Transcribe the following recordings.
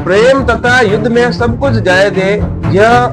प्रेम तथा युद्ध में सब कुछ जायज है, यह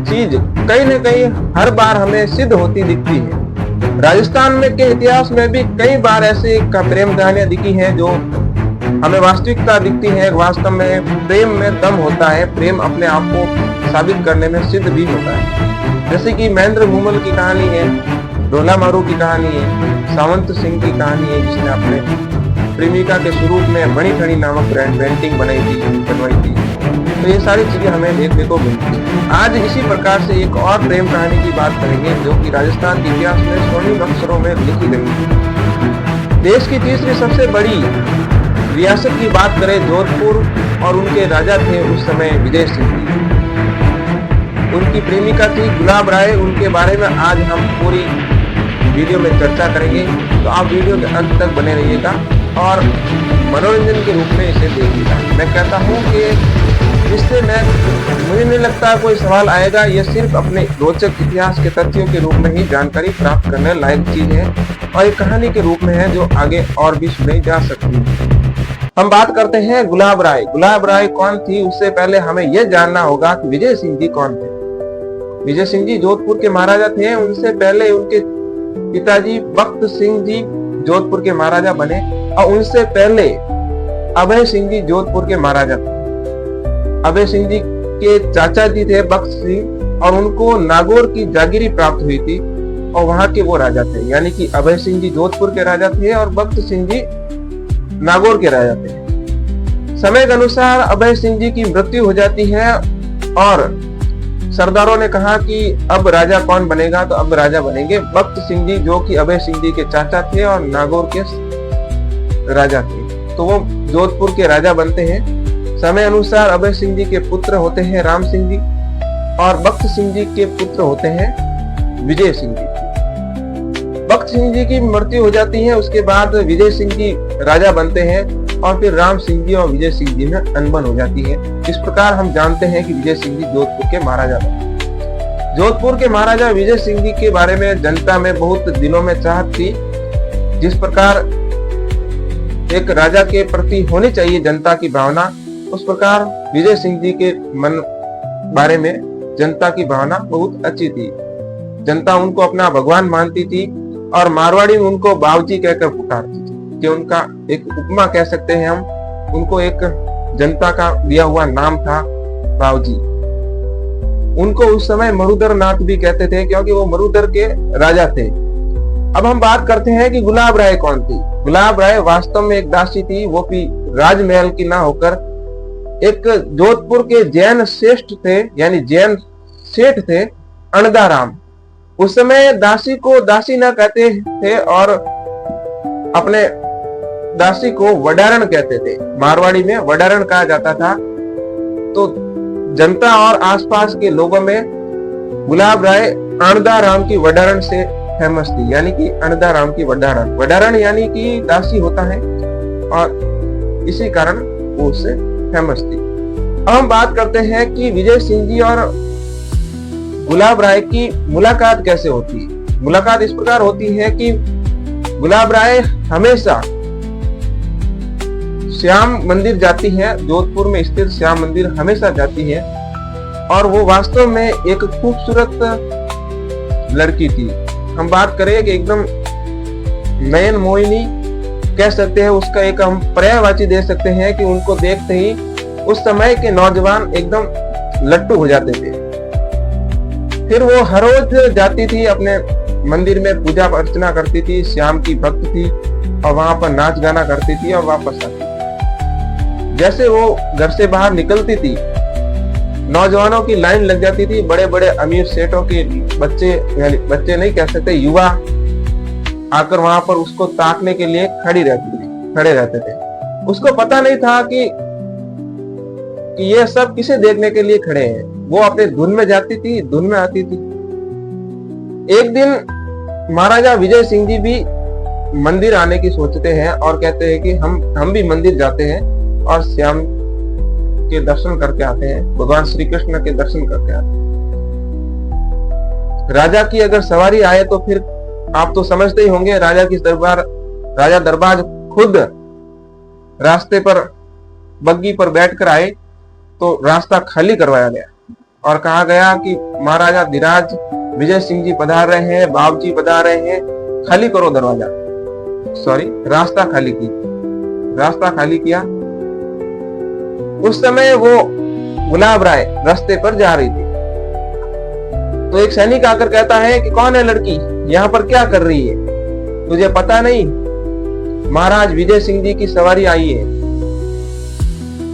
चीज कहीं न कहीं हर बार हमें सिद्ध होती दिखती है। राजस्थान में के इतिहास में भी कई बार ऐसे प्रेम कहानियां दिखी हैं जो हमें वास्तविकता दिखती है। वास्तव में प्रेम में दम होता है, प्रेम अपने आप को साबित करने में सिद्ध भी होता है। जैसे कि महेंद्र मूमल की कहानी है, ढोला मारू की कहानी है, सावंत सिंह की कहानी है जिसने अपने प्रेमिका के स्वरूप में बनी ठनी नामक पेंटिंग बनवाई थी। तो ये सारी चीजें हमें देखने को मिलती है। आज इसी प्रकार से एक और प्रेम कहानी की बात करेंगे जो कि राजस्थान के इतिहास में स्वर्णिम अक्षरों में लिखी गई है। देश की तीसरी सबसे बड़ी रियासत की बात करें जोधपुर, और उनके राजा थे उस समय विजय सिंह जी। उनकी प्रेमिका थी गुलाब राय। उनके बारे में आज हम पूरी वीडियो में चर्चा करेंगे, तो आप वीडियो के अंत तक बने रहिएगा और मनोरंजन के रूप में इसे देखिएगा। मैं कहता हूँ कि इससे मुझे नहीं लगता कोई सवाल आएगा। यह सिर्फ अपने रोचक इतिहास के तथ्यों के रूप में ही जानकारी प्राप्त करने लायक चीज है और एक कहानी के रूप में है जो आगे और भी सुनाई जा सकती है। हम बात करते हैं गुलाब राय। गुलाब राय कौन थी, उससे पहले हमें यह जानना होगा कि विजय सिंह जी कौन थे। विजय सिंह जी जोधपुर के महाराजा थे। उनसे पहले उनके पिताजी बख्त सिंह जी जोधपुर के महाराजा बने और उनसे पहले अभय सिंह जी जोधपुर के महाराजा थे। अभय सिंह जी के चाचा जी थे बख्त सिंह, और उनको नागौर की जागीरी प्राप्त हुई थी और वहां के वो राजा थे। यानी कि अभय सिंह जी जोधपुर के राजा थे और बख्त सिंह जी नागौर के राजा थे। समय के अनुसार अभय सिंह जी की मृत्यु हो जाती है और सरदारों ने कहा कि अब राजा कौन बनेगा, तो अब राजा बनेंगे बख्त सिंह जी जो कि अभय सिंह जी के चाचा थे और नागौर के राजा थे। तो वो जोधपुर के राजा बनते हैं। समय अनुसार अभय सिंह जी के पुत्र होते हैं राम सिंह जी और बख्त सिंह जी के पुत्र होते हैं विजय सिंह जी। बख्त सिंह जी की मृत्यु हो जाती है, उसके बाद विजय सिंह जी राजा बनते हैं और फिर राम सिंह जी और विजय सिंह जी में अनबन हो जाती है। इस प्रकार हम जानते हैं कि विजय सिंह जी जोधपुर के महाराजा बने। जोधपुर के महाराजा विजय सिंह जी के बारे में जनता में बहुत दिनों में चाहत थी। जिस प्रकार एक राजा के प्रति होनी चाहिए जनता की भावना, उस प्रकार विजय सिंह जी के मन बारे में जनता की भावना बहुत अच्छी थी। जनता उनको अपना भगवान मानती थी और मारवाड़ी में उनको बावजी कहकर पुकारती थी, कि उनका एक उपमा कह सकते हैं हम। उनको एक जनता का दिया हुआ नाम था बावजी। उनको उस समय मरुधर नाथ भी कहते थे क्योंकि वो मरुधर के राजा थे। अब हम बात करते हैं कि गुलाब राय कौन थी। गुलाब राय वास्तव में एक दासी थी, वो भी राजमहल की ना होकर एक जोधपुर के जैन श्रेष्ठ थे, यानी जैन सेठ थे अणदाराम। उस समय दासी को दासी ना कहते थे और अपने दासी को वडारण कहते थे। मारवाड़ी में वडारण कहा जाता था। तो जनता और आसपास के लोगों में गुलाब राय अणदाराम की वडारण से फेमस थी, यानी कि अणदाराम की वडारण। वडारण यानी कि दासी होता है और इसी कारण वो उससे फेमस थी। अब हम बात करते हैं कि विजय सिंह जी और गुलाब राय की मुलाकात कैसे होती है। मुलाकात इस प्रकार होती है कि गुलाब राय हमेशा श्याम मंदिर जाती है। जोधपुर में स्थित श्याम मंदिर हमेशा जाती है और वो वास्तव में एक खूबसूरत लड़की थी। हम बात करें कि एकदम नयन मोहिनी कह सकते हैं, उसका एक हम पर्यायवाची दे सकते हैं कि उनको देखते ही उस समय के नौजवान एकदम लट्टू हो जाते थे। फिर वो हर रोज जाती थी अपने मंदिर में, पूजा अर्चना करती थी, श्याम की भक्त थी और वहां पर नाच गाना करती थी और वापस आती थी। जैसे वो घर से बाहर निकलती थी, नौजवानों की लाइन लग जाती थी। बड़े बड़े अमीर सेठों के बच्चे, यानी बच्चे नहीं कह सकते, युवा आकर वहां पर उसको ताकने के लिए खड़े रहते थे। उसको पता नहीं था कि ये सब किसे देखने के लिए खड़े हैं। वो अपने धुन में जाती थी, धुन में आती थी। एक दिन महाराजा विजय सिंह जी भी मंदिर आने की सोचते हैं और कहते हैं कि हम भी मंदिर जाते हैं और श्याम के दर्शन करके आते हैं, भगवान श्री कृष्ण के दर्शन करके आते हैं। राजा की अगर सवारी आए तो फिर आप तो समझते ही होंगे, राजा दरबार खुद रास्ते पर बग्गी पर बैठकर आए तो रास्ता खाली करवाया गया और कहा गया कि महाराजा धीराज विजय सिंह जी पधार रहे हैं, बाबू जी पधार रहे हैं, खाली करो दरवाजा, रास्ता खाली किया। उस समय वो गुलाब राय रास्ते पर जा रही थी, तो एक सैनिक आकर कहता है कि कौन है लड़की, यहाँ पर क्या कर रही है, तुझे पता नहीं महाराज विजय सिंह जी की सवारी आई है।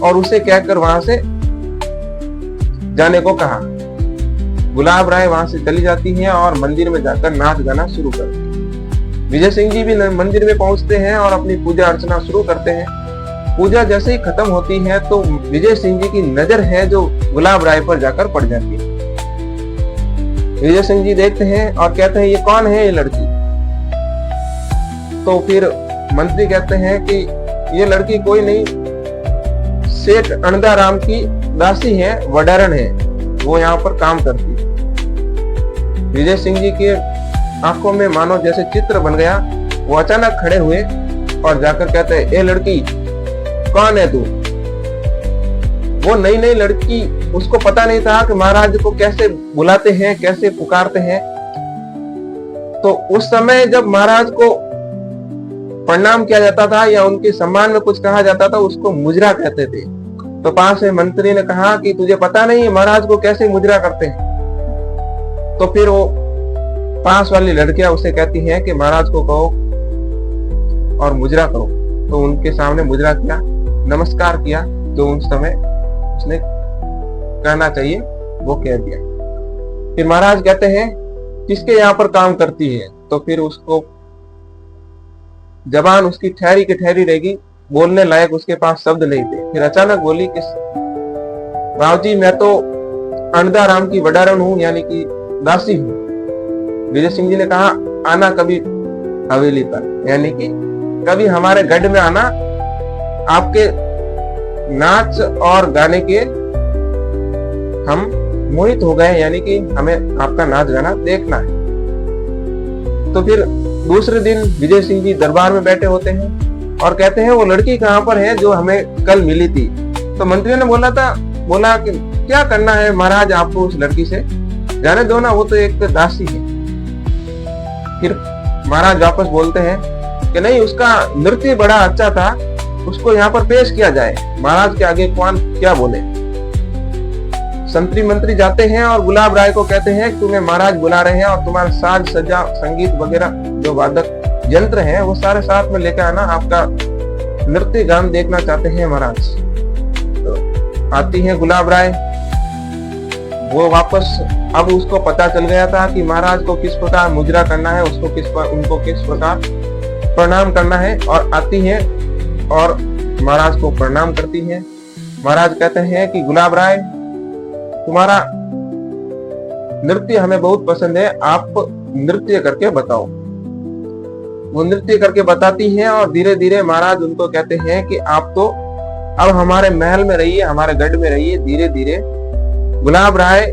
और उसे कहकर वहां से जाने को कहा। गुलाब राय वहां से चली जाती है और मंदिर में जाकर नाच गाना शुरू करती है। विजय सिंह जी भी मंदिर में पहुंचते हैं और अपनी पूजा अर्चना शुरू करते हैं। पूजा जैसे ही खत्म होती है तो विजय सिंह जी की नजर है जो गुलाब राय पर जाकर पड़ जाती है। विजय सिंह जी देखते हैं और कहते हैं ये कौन है ये लड़की। तो फिर मंत्री कहते हैं कि ये लड़की कोई नहीं, सेठ अनदाराम की दासी है, वडारण है, वो यहाँ पर काम करती है। विजय सिंह जी के आंखों में मानो जैसे चित्र बन गया। वो अचानक खड़े हुए और जाकर कहते हैं ए लड़की कौन है तू। वो नई नई लड़की, उसको पता नहीं था कि महाराज को कैसे बुलाते हैं, कैसे पुकारते हैं। तो उस समय जब महाराज को प्रणाम किया जाता था या उनके सम्मान में कुछ कहा जाता था उसको मुजरा कहते थे। तो पास में मंत्री ने कहा कि तुझे पता नहीं है महाराज को कैसे मुजरा करते हैं। तो फिर वो पास वाली लड़कियां उसे कहती हैं कि महाराज को कहो और मुजरा करो। तो उनके सामने मुजरा किया, नमस्कार किया, जो उस समय उसने कहना चाहिए वो कह दिया। फिर महाराज कहते हैं किसके यहाँ पर काम करती है। तो फिर उसको जबान उसकी ठहरी की ठहरी रहेगी, बोलने लायक उसके पास शब्द नहीं थे। फिर अचानक बोली कि राव जी मैं तो अनदाराम की वडारण हूं, यानी कि दासी हूं। विजय सिंह जी ने कहा आना कभी हवेली पर, यानी कि कभी हमारे गढ़ में आना, आपके नाच और गाने के हम मोहित हो गए, यानी कि हमें आपका नाच गाना देखना है। तो फिर दूसरे दिन विजय सिंह जी दरबार में बैठे होते हैं और कहते हैं वो लड़की कहाँ पर है जो हमें कल मिली थी। तो मंत्री ने बोला कि क्या करना है महाराज आपको उस लड़की से, जाने दो ना, वो तो एक दासी है। फिर महाराज वापस बोलते हैं कि नहीं, उसका नृत्य बड़ा अच्छा था, उसको यहाँ पर पेश किया जाए। महाराज के आगे कौन क्या बोले। संतरी मंत्री जाते हैं और गुलाब राय को कहते हैं तुम्हें महाराज बुला रहे हैं और तुम्हारा साज सज्जा संगीत वगैरह जो वादक यंत्र हैं वो सारे साथ में लेकर आना, आपका नृत्य गान देखना चाहते हैं महाराज। तो आती है गुलाब राय, वो वापस, अब उसको पता चल गया था कि महाराज को किस प्रकार मुजरा करना है, उनको किस प्रकार प्रणाम करना है। और आती है और महाराज को प्रणाम करती है। महाराज कहते हैं कि गुलाब राय तुम्हारा नृत्य हमें बहुत पसंद है, आप नृत्य करके बताओ। वो नृत्य करके बताती हैं और धीरे धीरे महाराज उनको कहते हैं कि आप तो अब हमारे महल में रहिए, हमारे गढ़ में रहिए। धीरे धीरे गुलाब राय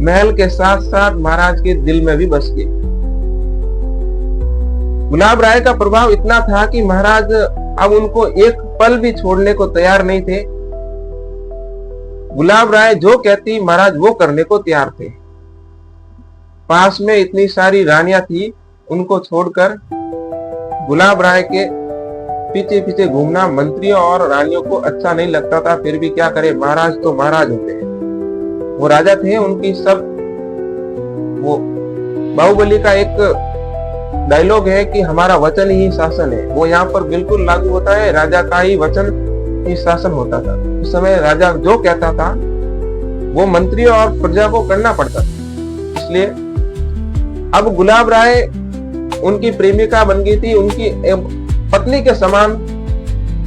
महल के साथ साथ महाराज के दिल में भी बस गए। गुलाब राय का प्रभाव इतना था कि महाराज अब उनको एक पल भी छोड़ने को तैयार नहीं थे। गुलाब राय जो कहती महाराज वो करने को तैयार थे। पास में इतनी सारी रानियां थी, उनको छोड़कर गुलाब राय के पीछे पीछे घूमना मंत्रियों और रानियों को अच्छा नहीं लगता था। फिर भी क्या करे, महाराज तो महाराज होते हैं, वो राजा थे। उनकी सब, वो बाहुबली का एक डायलॉग है कि हमारा वचन ही शासन है, वो यहाँ पर बिल्कुल लागू होता है। राजा का ही वचन ही शासन होता था। उस समय राजा जो कहता था वो मंत्रियों और प्रजा को करना पड़ता था। इसलिए अब गुलाब राय उनकी प्रेमिका बन गई थी, उनकी पत्नी के समान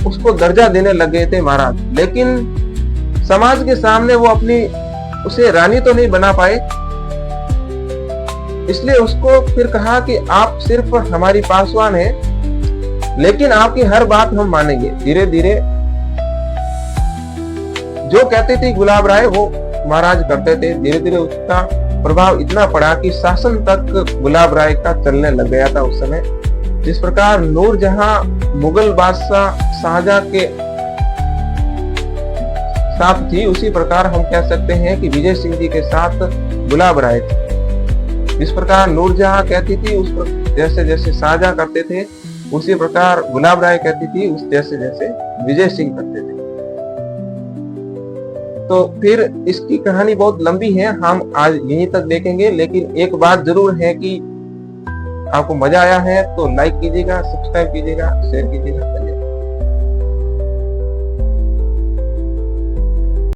उसको दर्जा देने लग गए थे महाराज। लेकिन समाज के सामने वो अपनी उसे रानी तो नहीं बना पाए, इसलिए उसको फिर कहा कि आप सिर्फ हमारी पासवान हैं, लेकिन आपकी हर बात हम मानेंगे। धीरे धीरे जो कहती थी गुलाब राय वो महाराज करते थे। धीरे धीरे उसका प्रभाव इतना पड़ा कि शासन तक गुलाब राय का चलने लग गया था उस समय। जिस प्रकार नूरजहां मुगल बादशाह शाहजहां के साथ थी, उसी प्रकार हम कह सकते हैं कि विजय सिंह जी के साथ गुलाब राय थे। जिस प्रकार नूरजहां कहती थी उस पर जैसे जैसे शाहजहां करते थे, उसी प्रकार गुलाब राय कहती थी उस जैसे जैसे विजय सिंह करते थे। तो फिर इसकी कहानी बहुत लंबी है, हम आज यहीं तक देखेंगे। लेकिन एक बात जरूर है कि आपको मजा आया है तो लाइक कीजिएगा, सब्सक्राइब कीजिएगा, शेयर कीजिएगा।